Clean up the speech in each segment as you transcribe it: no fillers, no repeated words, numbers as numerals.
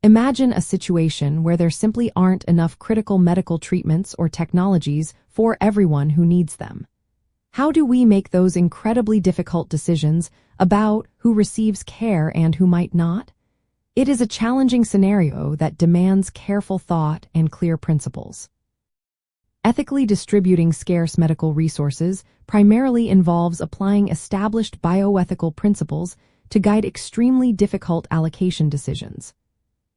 Imagine a situation where there simply aren't enough critical medical treatments or technologies for everyone who needs them. How do we make those incredibly difficult decisions about who receives care and who might not? It is a challenging scenario that demands careful thought and clear principles. Ethically distributing scarce medical resources primarily involves applying established bioethical principles to guide extremely difficult allocation decisions.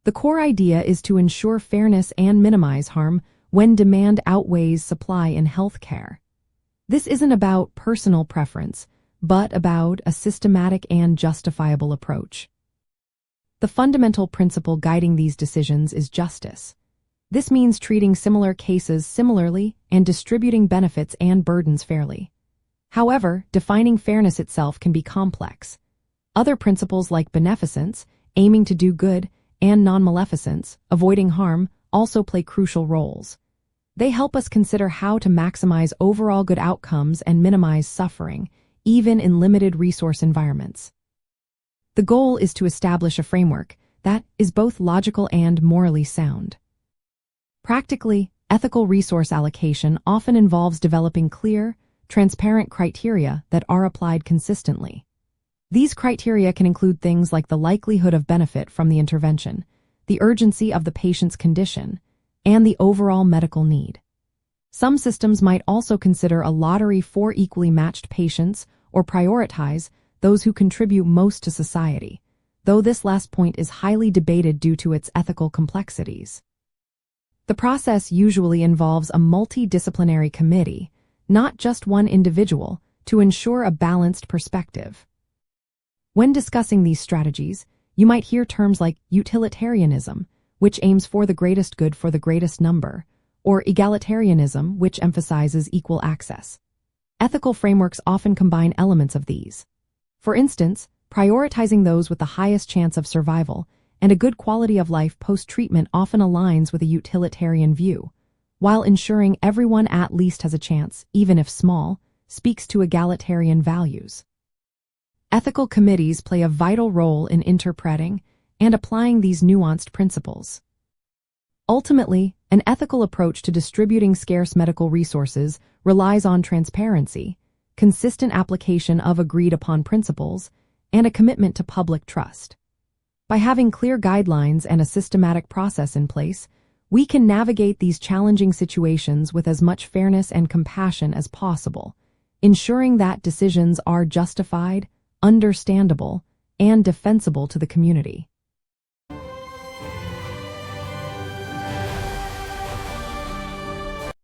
The core idea is to ensure fairness and minimize harm when demand outweighs supply in healthcare. This isn't about personal preference, but about a systematic and justifiable approach. The fundamental principle guiding these decisions is justice. This means treating similar cases similarly and distributing benefits and burdens fairly. However, defining fairness itself can be complex. Other principles like beneficence, aiming to do good, and non-maleficence, avoiding harm, also play crucial roles. They help us consider how to maximize overall good outcomes and minimize suffering, even in limited resource environments. The goal is to establish a framework that is both logical and morally sound. Practically, ethical resource allocation often involves developing clear, transparent criteria that are applied consistently. These criteria can include things like the likelihood of benefit from the intervention, the urgency of the patient's condition, and the overall medical need. Some systems might also consider a lottery for equally matched patients or prioritize those who contribute most to society, though this last point is highly debated due to its ethical complexities. The process usually involves a multidisciplinary committee, not just one individual, to ensure a balanced perspective. When discussing these strategies, you might hear terms like utilitarianism, which aims for the greatest good for the greatest number, or egalitarianism, which emphasizes equal access. Ethical frameworks often combine elements of these. For instance, prioritizing those with the highest chance of survival and a good quality of life post-treatment often aligns with a utilitarian view, while ensuring everyone at least has a chance, even if small, speaks to egalitarian values. Ethical committees play a vital role in interpreting and applying these nuanced principles. Ultimately, an ethical approach to distributing scarce medical resources relies on transparency, consistent application of agreed-upon principles, and a commitment to public trust. By having clear guidelines and a systematic process in place, we can navigate these challenging situations with as much fairness and compassion as possible, ensuring that decisions are justified, understandable, and defensible to the community.